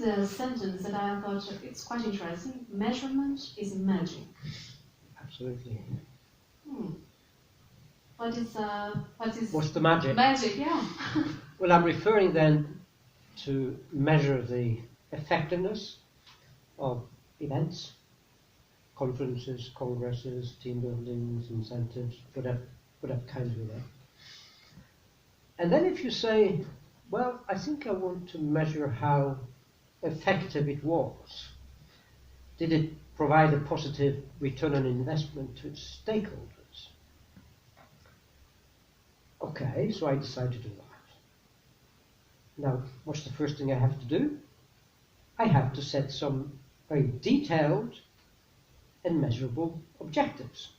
a sentence that I thought it's quite interesting. Measurement is magic. Absolutely. What's the magic? Magic, yeah. Well, I'm referring then to measure the effectiveness of events, conferences, congresses, team buildings, incentives, whatever kind of event. And then if you say, well, I think I want to measure how effective it was. Did it provide a positive return on investment to its stakeholders? Okay, so I decide to do that. Now, what's the first thing I have to do? I have to set some very detailed and measurable objectives.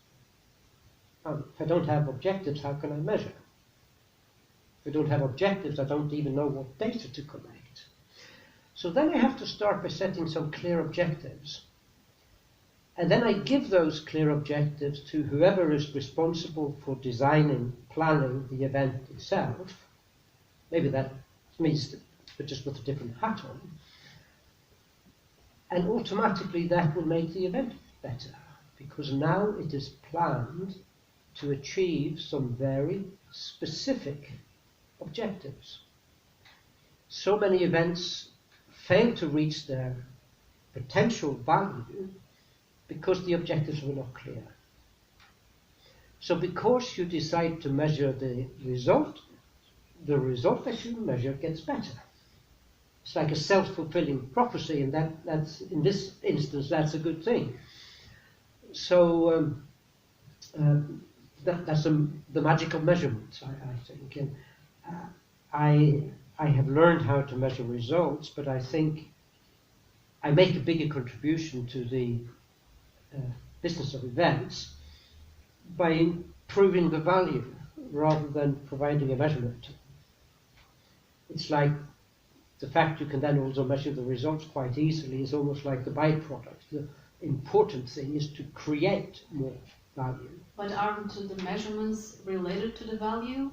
If I don't have objectives, how can I measure? If I don't have objectives, I don't even know what data to collect. So then I have to start by setting some clear objectives. And then I give those clear objectives to whoever is responsible for designing, planning the event itself. Maybe that means but just with a different hat on. And automatically that will make the event better, because now it is planned to achieve some very specific objectives. So many events fail to reach their potential value because the objectives were not clear. So because you decide to measure the result that you measure gets better. It's like a self-fulfilling prophecy, and that's in this instance, that's a good thing. So that's the magic of measurement, I think. And I have learned how to measure results, but I think I make a bigger contribution to the business of events by improving the value rather than providing a measurement. It's like the fact you can then also measure the results quite easily is almost like the byproduct. The important thing is to create more value. But aren't the measurements related to the value?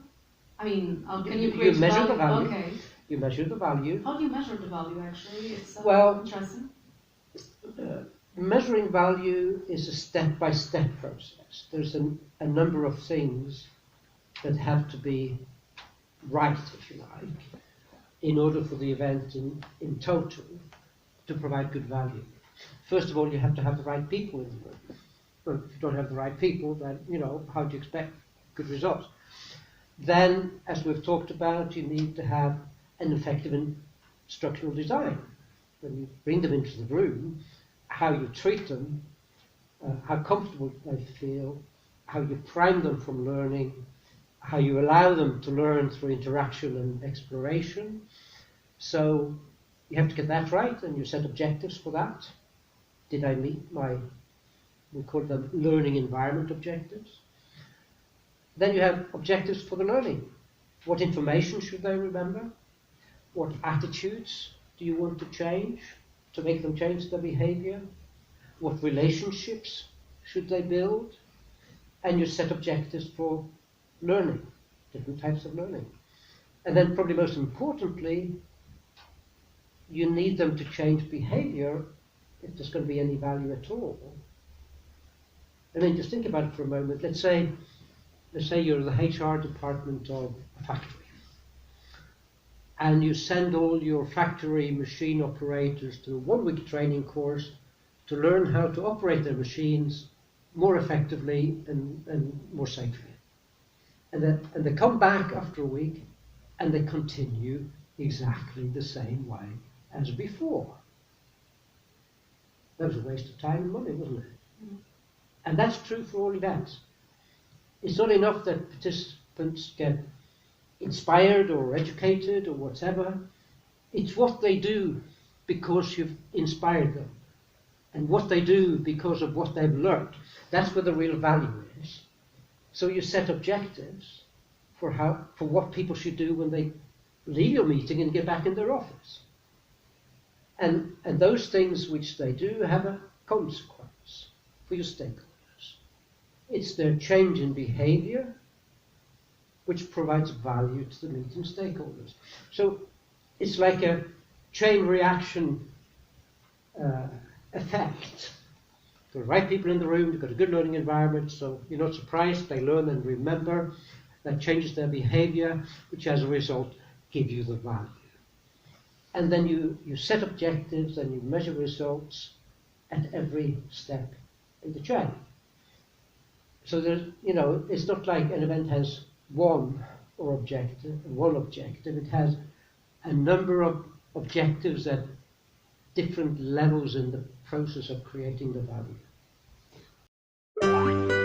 I mean, how can you create measure the value? Okay. You measure the value. How do you measure the value, actually? It's interesting. Measuring value is a step-by-step process. There's a number of things that have to be right, if you like, in order for the event in total to provide good value. First of all, you have to have the right people in the room. Well, if you don't have the right people, then, how do you expect good results? Then, as we've talked about, you need to have an effective instructional design. When you bring them into the room, how you treat them, how comfortable they feel, how you prime them from learning, how you allow them to learn through interaction and exploration. So you have to get that right, and you set objectives for that. Did I meet we call them learning environment objectives? Then you have objectives for the learning. What information should they remember? What attitudes do you want to change to make them change their behavior? What relationships should they build? And you set objectives for learning, different types of learning. And then probably most importantly, you need them to change behavior if there's going to be any value at all. I mean, just think about it for a moment. Let's say you're the HR department of a factory, and you send all your factory machine operators to a 1-week training course to learn how to operate their machines more effectively and more safely. And they come back after a week and they continue exactly the same way as before. That was a waste of time and money, wasn't it? Mm-hmm. And that's true for all events. It's not enough that participants get inspired or educated or whatever. It's what they do because you've inspired them, and what they do because of what they've learned. That's where the real value is. So you set objectives for what people should do when they leave your meeting and get back in their office. And those things which they do have a consequence for your stakeholders. It's their change in behavior which provides value to the meeting stakeholders. So it's like a chain reaction effect. The right people in the room, they've got a good learning environment, so you're not surprised, they learn and remember. That changes their behavior, which as a result give you the value. And then you set objectives and you measure results at every step in the chain. So there's, it's not like an event has one objective. It has a number of objectives at different levels in the process of creating the value.